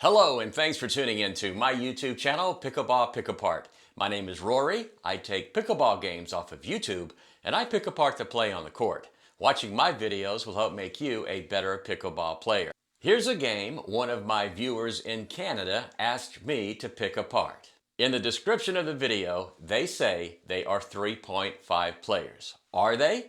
Hello, and thanks for tuning in to my YouTube channel, Pickleball Pick Apart. My name is Rory. I take pickleball games off of YouTube, and I pick apart the play on the court. Watching my videos will help make you a better pickleball player. Here's a game one of my viewers in Canada asked me to pick apart. In the description of the video, they say they are 3.5 players. Are they?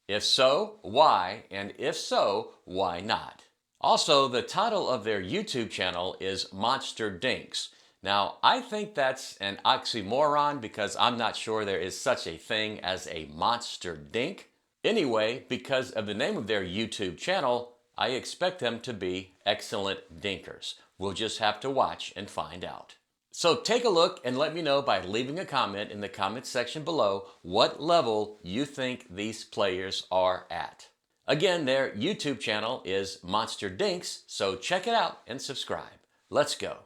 If so, why? And if so, why not? Also, the title of their YouTube channel is monsterdinks. Now, I think that's an oxymoron because I'm not sure there is such a thing as a monster dink. Anyway, because of the name of their YouTube channel, I expect them to be excellent dinkers. We'll just have to watch and find out. So take a look and let me know by leaving a comment in the comment section below what level you think these players are at. Again, their YouTube channel is Monster Dinks, so check it out and subscribe. Let's go.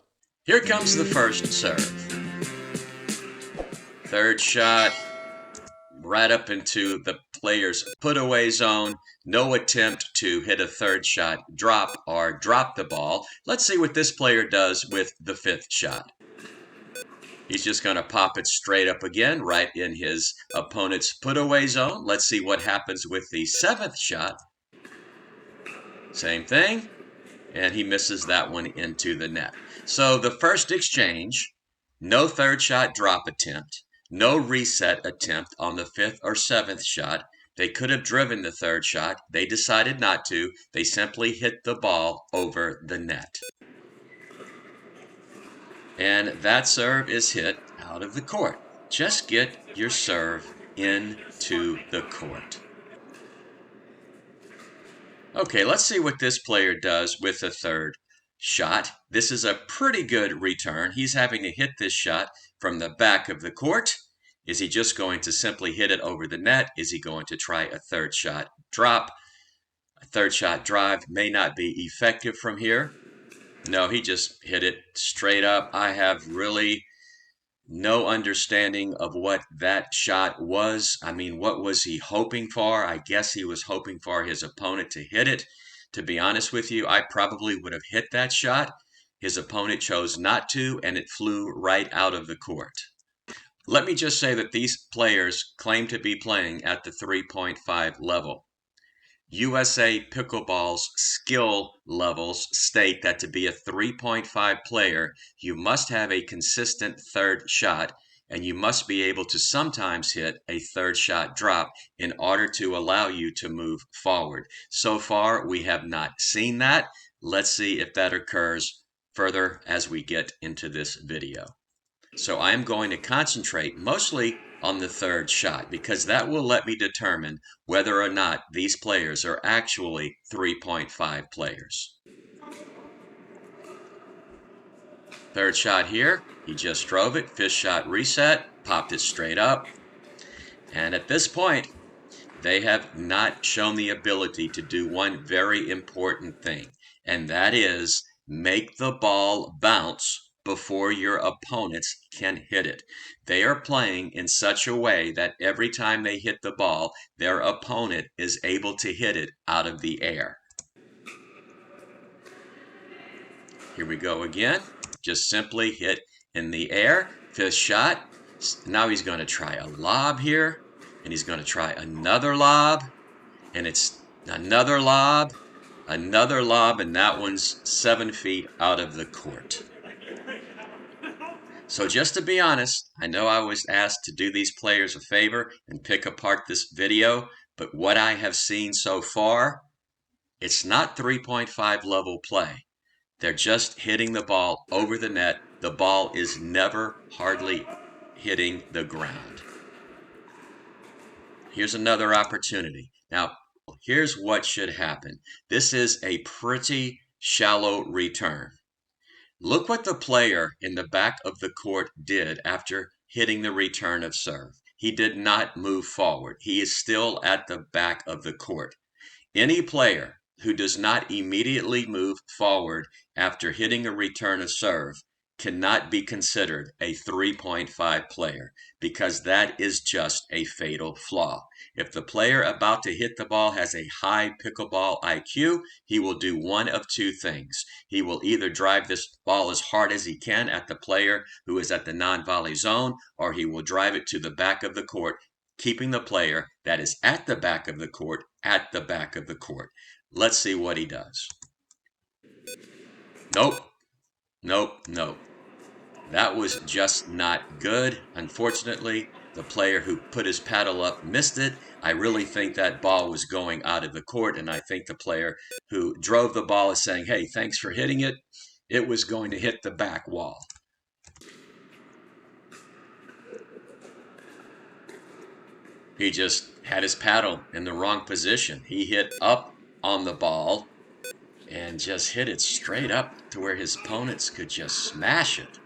Here comes the first serve. Third shot, right up into the player's put-away zone. No attempt to hit a third shot, drop or drop the ball. Let's see what this player does with the fifth shot. He's just going to pop it straight up again, right in his opponent's put-away zone. Let's see what happens with the seventh shot. Same thing, and he misses that one into the net. So the first exchange, no third shot drop attempt, no reset attempt on the fifth or seventh shot. They could have driven the third shot. They decided not to. They simply hit the ball over the net. And that serve is hit out of the court. Just get your serve into the court. Okay, let's see what this player does with the third shot. This is a pretty good return. He's having to hit this shot from the back of the court. Is he just going to simply hit it over the net? Is he going to try a third shot drop? A third shot drive may not be effective from here. No, he just hit it straight up. I have really no understanding of what that shot was. I mean, what was he hoping for? I guess he was hoping for his opponent to hit it. To be honest with you, I probably would have hit that shot. His opponent chose not to, and it flew right out of the court. Let me just say that these players claim to be playing at the 3.5 level. USA Pickleball's skill levels state that to be a 3.5 player, you must have a consistent third shot, and you must be able to sometimes hit a third shot drop in order to allow you to move forward. So far, we have not seen that. Let's see if that occurs further as we get into this video. So I'm going to concentrate mostly on the third shot because that will let me determine whether or not these players are actually 3.5 players. Third shot here, he just drove it, fifth shot reset, popped it straight up. And at this point, they have not shown the ability to do one very important thing, and that is make the ball bounce before your opponents can hit it. They are playing in such a way that every time they hit the ball, their opponent is able to hit it out of the air. Here we go again. Just simply hit in the air. Fifth shot. Now he's going to try a lob here, and he's going to try another lob, and it's another lob, and that one's 7 feet out of the court. So just to be honest, I know I was asked to do these players a favor and pick apart this video, but what I have seen so far, it's not 3.5 level play. They're just hitting the ball over the net. The ball is never hardly hitting the ground. Here's another opportunity. Now, here's what should happen. This is a pretty shallow return. Look what the player in the back of the court did after hitting the return of serve. He did not move forward. He is still at the back of the court. Any player who does not immediately move forward after hitting a return of serve cannot be considered a 3.5 player because that is just a fatal flaw. If the player about to hit the ball has a high pickleball IQ, he will do one of two things. He will either drive this ball as hard as he can at the player who is at the non-volley zone, or he will drive it to the back of the court, keeping the player that is at the back of the court at the back of the court. Let's see what he does. Nope, nope, nope. That was just not good. Unfortunately, the player who put his paddle up missed it. I really think that ball was going out of the court, and I think the player who drove the ball is saying, hey, thanks for hitting it. It was going to hit the back wall. He just had his paddle in the wrong position. He hit up on the ball and just hit it straight up to where his opponents could just smash it.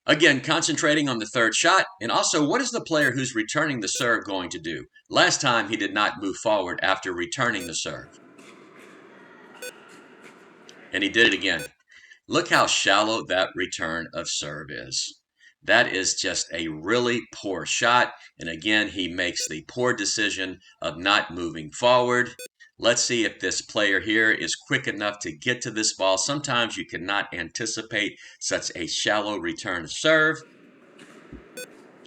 Again, concentrating on the third shot, and also what is the player who's returning the serve going to do? Last time he did not move forward after returning the serve. And he did it again. Look how shallow that return of serve is. That is just a really poor shot. And again, he makes the poor decision of not moving forward. Let's see if this player here is quick enough to get to this ball. Sometimes you cannot anticipate such a shallow return serve.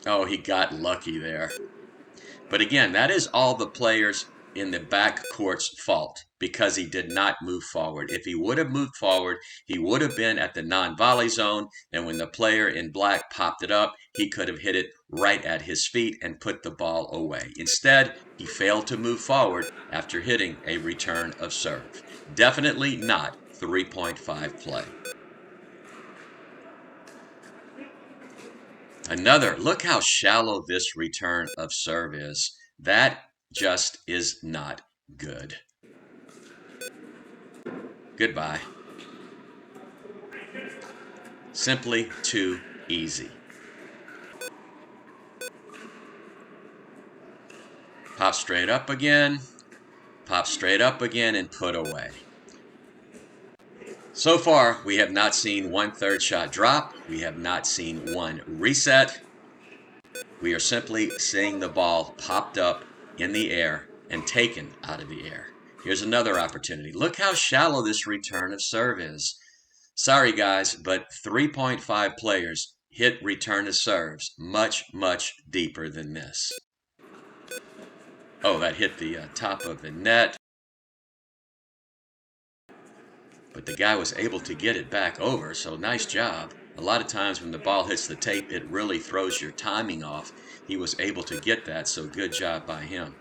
Oh, he got lucky there. But again, that is all the players in the back court's fault because he did not move forward. If he would have moved forward, he would have been at the non-volley zone, and when the player in black popped it up, he could have hit it right at his feet and put the ball away. Instead, he failed to move forward after hitting a return of serve. Definitely not 3.5 play. Another, look how shallow this return of serve is. That just is not good. Goodbye. Simply too easy. Pop straight up again, and put away. So far, we have not seen one third shot drop. We have not seen one reset. We are simply seeing the ball popped up in the air and taken out of the air. Here's another opportunity. Look how shallow this return of serve is. Sorry, guys, but 3.5 players hit return of serves much, much deeper than this. Oh, that hit the top of the net. But the guy was able to get it back over, so nice job. A lot of times when the ball hits the tape, it really throws your timing off. He was able to get that, so good job by him.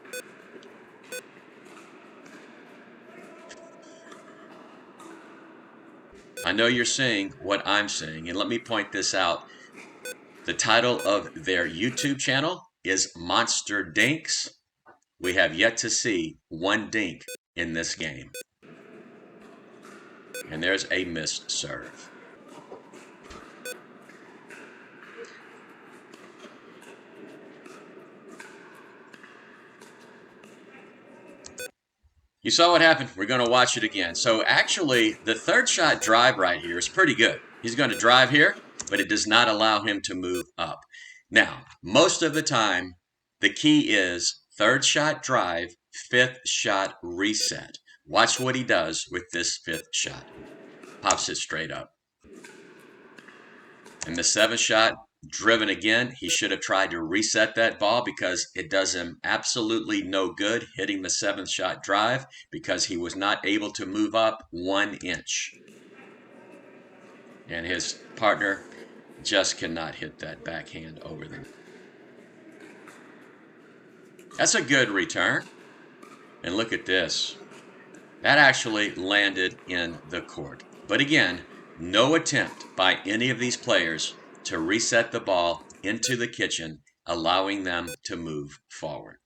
I know you're seeing what I'm seeing, and let me point this out. The title of their YouTube channel is Monsterdinks. We have yet to see one dink in this game. And there's a missed serve. You saw what happened. We're going to watch it again. So actually, the third shot drive right here is pretty good. He's going to drive here, but it does not allow him to move up. Now, most of the time, the key is third shot drive, fifth shot reset. Watch what he does with this fifth shot. Pops it straight up. And the seventh shot, driven again. He should have tried to reset that ball because it does him absolutely no good hitting the seventh shot drive because he was not able to move up 1 inch. And his partner just cannot hit that backhand over the net. That's a good return. And look at this. That actually landed in the court. But again, no attempt by any of these players to reset the ball into the kitchen, allowing them to move forward.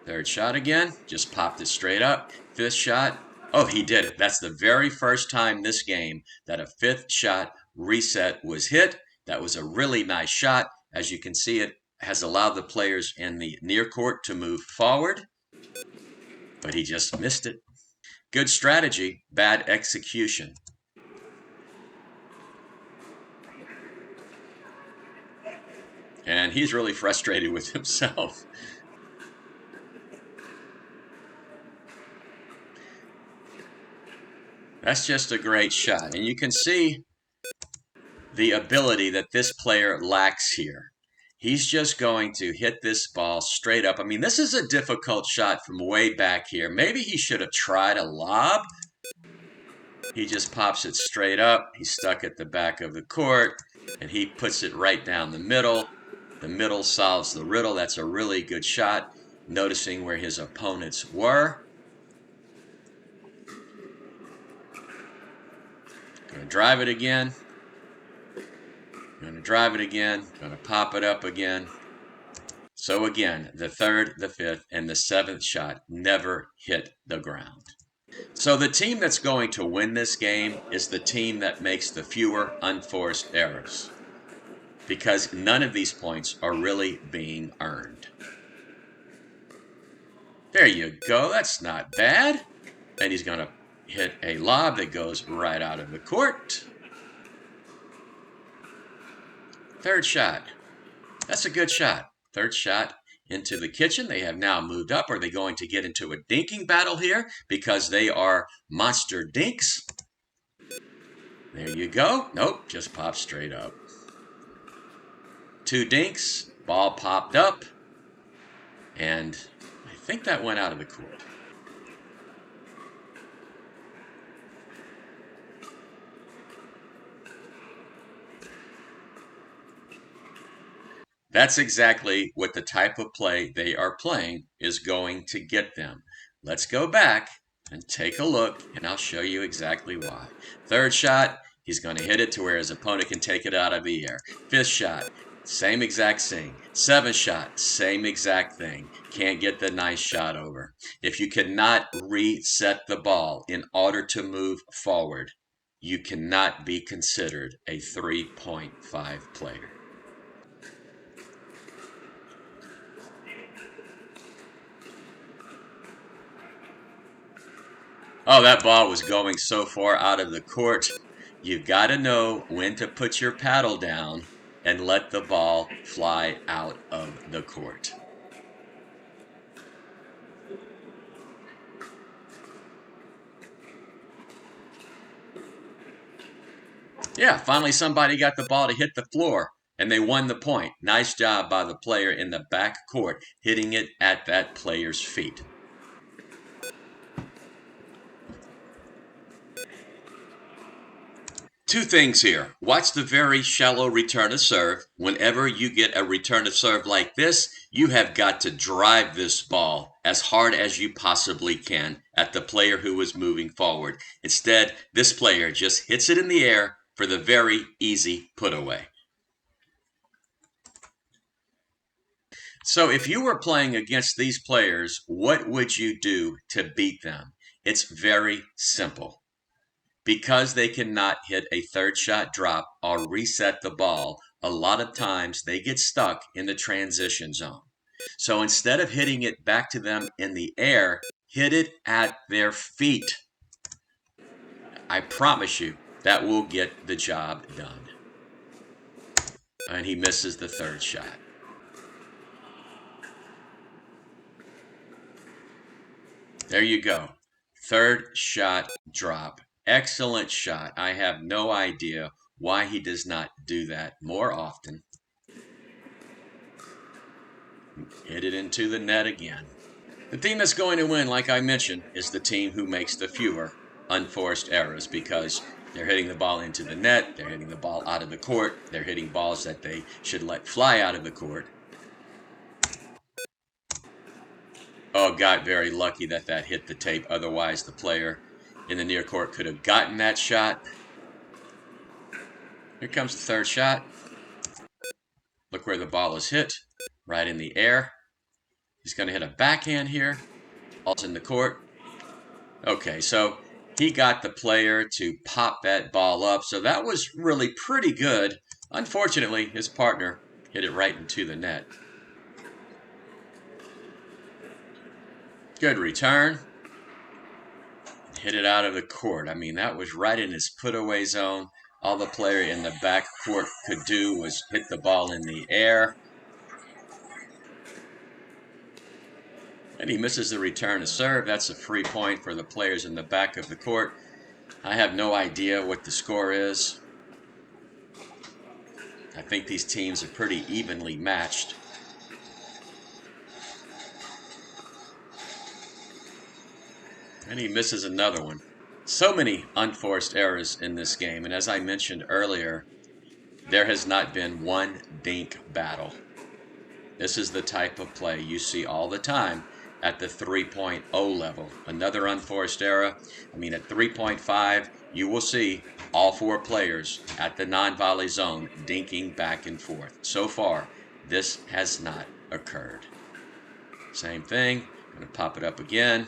Third shot again, just popped it straight up. Fifth shot, oh, he did it. That's the very first time this game that a fifth shot reset was hit. That was a really nice shot. As you can see, it has allowed the players in the near court to move forward, but he just missed it. Good strategy, bad execution. And he's really frustrated with himself. That's just a great shot. And you can see the ability that this player lacks here. He's just going to hit this ball straight up. I mean, this is a difficult shot from way back here. Maybe he should have tried a lob. He just pops it straight up. He's stuck at the back of the court, and he puts it right down the middle. The middle solves the riddle. That's a really good shot, noticing where his opponents were. Going to drive it again. Going to drive it again. Going to pop it up again. So again, the third, the fifth, and the seventh shot never hit the ground. So the team that's going to win this game is the team that makes the fewer unforced errors, because none of these points are really being earned. There you go. That's not bad. And he's going to hit a lob that goes right out of the court. Third shot. That's a good shot. Third shot into the kitchen. They have now moved up. Are they going to get into a dinking battle here because they are monster dinks? There you go. Nope, just popped straight up. Two dinks. Ball popped up. And I think that went out of the court. That's exactly what the type of play they are playing is going to get them. Let's go back and take a look, and I'll show you exactly why. Third shot, he's going to hit it to where his opponent can take it out of the air. Fifth shot, same exact thing. Seventh shot, same exact thing. Can't get the nice shot over. If you cannot reset the ball in order to move forward, you cannot be considered a 3.5 player. Oh, that ball was going so far out of the court. You've got to know when to put your paddle down and let the ball fly out of the court. Yeah, finally somebody got the ball to hit the floor, and they won the point. Nice job by the player in the back court, hitting it at that player's feet. Two things here. Watch the very shallow return of serve. Whenever you get a return of serve like this, you have got to drive this ball as hard as you possibly can at the player who is moving forward. Instead, this player just hits it in the air for the very easy put away. So if you were playing against these players, what would you do to beat them? It's very simple. Because they cannot hit a third shot drop or reset the ball, a lot of times they get stuck in the transition zone. So instead of hitting it back to them in the air, hit it at their feet. I promise you that will get the job done. And he misses the third shot. There you go. Third shot drop. Excellent shot. I have no idea why he does not do that more often. Hit it into the net again. The team that's going to win, like I mentioned, is the team who makes the fewer unforced errors, because they're hitting the ball into the net, they're hitting the ball out of the court, they're hitting balls that they should let fly out of the court. Oh, got very lucky that that hit the tape. Otherwise, the player in the near court could have gotten that shot. Here comes the third shot. Look where the ball is hit, right in the air. He's going to hit a backhand here. Ball's in the court. Okay, so he got the player to pop that ball up. So that was really pretty good. Unfortunately, his partner hit it right into the net. Good return. hit it out of the court. I mean, that was right in his put-away zone. All the player in the back court could do was hit the ball in the air. And he misses the return to serve. That's a free point for the players in the back of the court. I have no idea what the score is. I think these teams are pretty evenly matched. And he misses another one. So many unforced errors in this game. And as I mentioned earlier, there has not been one dink battle. This is the type of play you see all the time at the 3.0 level. Another unforced error. I mean, at 3.5, you will see all four players at the non-volley zone dinking back and forth. So far, this has not occurred. Same thing. Going to pop it up again.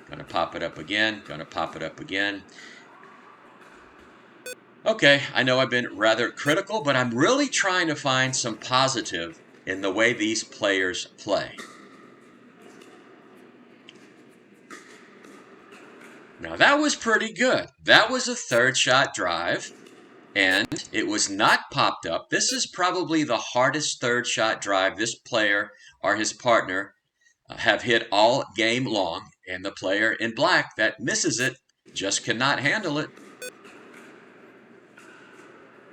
Going to pop it up again. Going to pop it up again. Okay, I know I've been rather critical, but I'm really trying to find some positive in the way these players play. Now that was pretty good. That was a third shot drive, and it was not popped up. This is probably the hardest third shot drive this player or his partner have hit all game long, and the player in black that misses it just cannot handle it.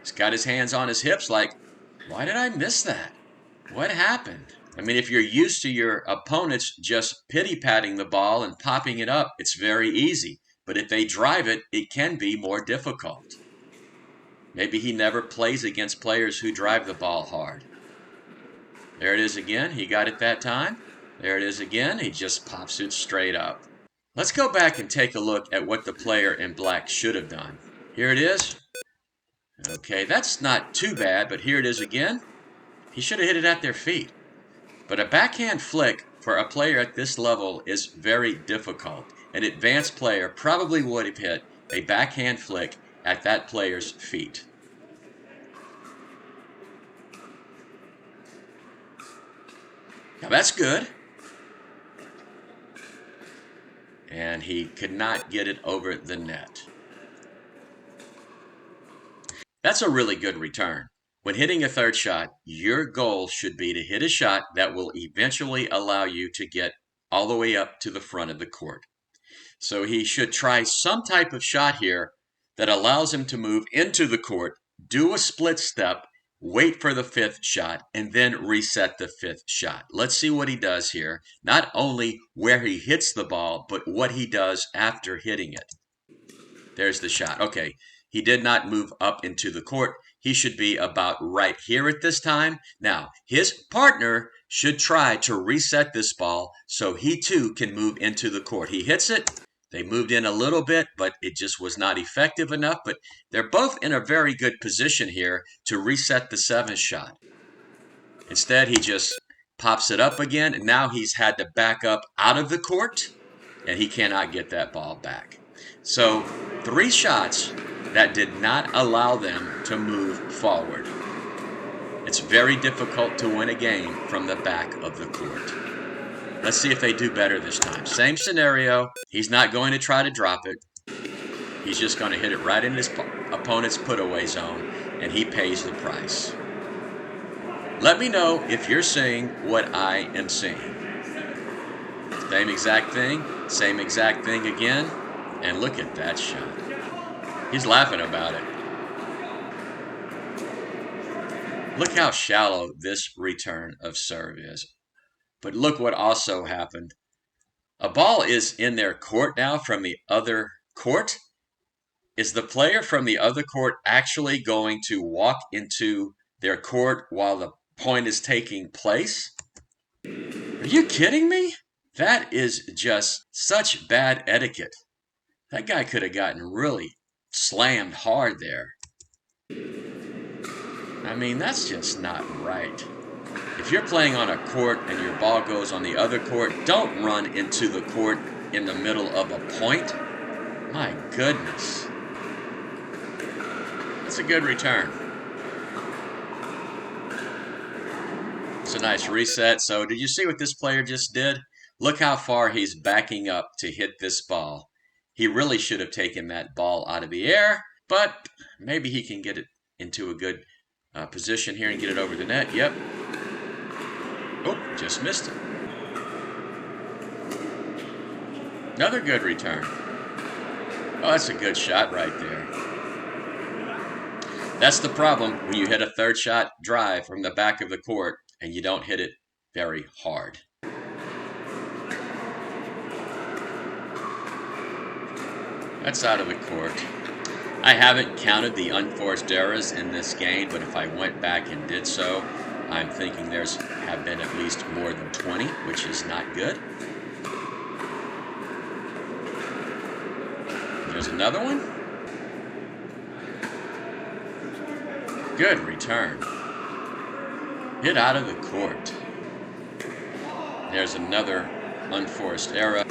He's got his hands on his hips like, why did I miss that? What happened? I mean, if you're used to your opponents just pity-patting the ball and popping it up, it's very easy. But if they drive it, it can be more difficult. Maybe he never plays against players who drive the ball hard. There it is again. He got it that time. There it is again. He just pops it straight up. Let's go back and take a look at what the player in black should have done. Here it is. Okay, that's not too bad, but here it is again. He should have hit it at their feet. But a backhand flick for a player at this level is very difficult. An advanced player probably would have hit a backhand flick at that player's feet. Now that's good. And he could not get it over the net. That's a really good return. When hitting a third shot, your goal should be to hit a shot that will eventually allow you to get all the way up to the front of the court. So he should try some type of shot here that allows him to move into the court, do a split step, wait for the fifth shot, and then reset the fifth shot. Let's see what he does here. Not only where he hits the ball, but what he does after hitting it. There's the shot. Okay, he did not move up into the court. He should be about right here at this time. Now, his partner should try to reset this ball so he too can move into the court. He hits it. They moved in a little bit, but it just was not effective enough. But they're both in a very good position here to reset the seventh shot. Instead, he just pops it up again, and now he's had to back up out of the court, and he cannot get that ball back. So, 3 shots that did not allow them to move forward. It's very difficult to win a game from the back of the court. Let's see if they do better this time. Same scenario. He's not going to try to drop it. He's just going to hit it right in his opponent's put-away zone, and he pays the price. Let me know if you're seeing what I am seeing. Same exact thing again, and look at that shot. He's laughing about it. Look how shallow this return of serve is. But look what also happened. A ball is in their court now from the other court. Is the player from the other court actually going to walk into their court while the point is taking place? Are you kidding me? That is just such bad etiquette. That guy could have gotten really slammed hard there. I mean, that's just not right. If you're playing on a court and your ball goes on the other court, don't run into the court in the middle of a point. My goodness. That's a good return. It's a nice reset. So did you see what this player just did? Look how far he's backing up to hit this ball. He really should have taken that ball out of the air, but maybe he can get it into a good position here and get it over the net. Yep. Oh, just missed it. Another good return. Oh, that's a good shot right there. That's the problem when you hit a third shot drive from the back of the court and you don't hit it very hard. That's out of the court. I haven't counted the unforced errors in this game, but if I went back and did so, I'm thinking there's have been at least more than 20, which is not good. There's another one. Good return. Hit out of the court. There's another unforced error.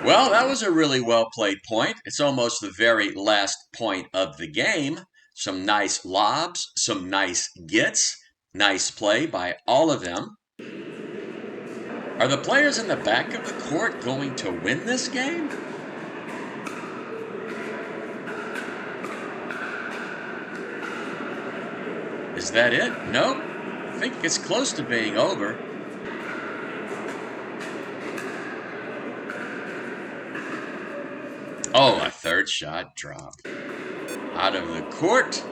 Well, that was a really well played point. It's almost the very last point of the game. Some nice lobs, some nice gets, nice play by all of them. Are the players in the back of the court going to win this game? Is that it? No? I think it's close to being over. Oh, a third shot drop. Out of the court,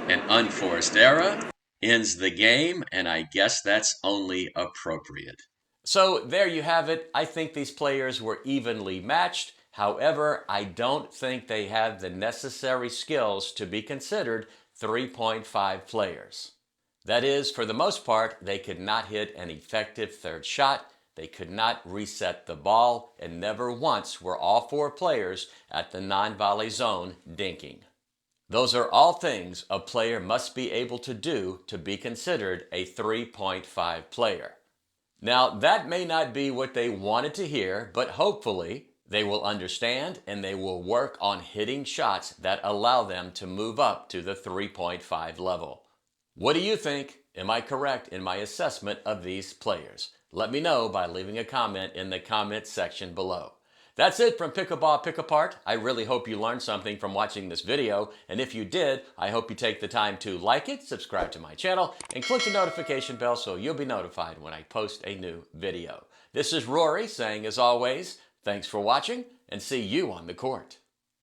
an unforced error ends the game, and I guess that's only appropriate. So there you have it. I think these players were evenly matched. However, I don't think they have the necessary skills to be considered 3.5 players. That is, for the most part, they could not hit an effective third shot. They could not reset the ball, and never once were all four players at the non-volley zone dinking. Those are all things a player must be able to do to be considered a 3.5 player. Now, that may not be what they wanted to hear, but hopefully they will understand and they will work on hitting shots that allow them to move up to the 3.5 level. What do you think? Am I correct in my assessment of these players? Let me know by leaving a comment in the comment section below. That's it from Pickleball Pick Apart. I really hope you learned something from watching this video, and if you did, I hope you take the time to like it, subscribe to my channel, and click the notification bell so you'll be notified when I post a new video. This is Rory saying, as always, thanks for watching, and see you on the court.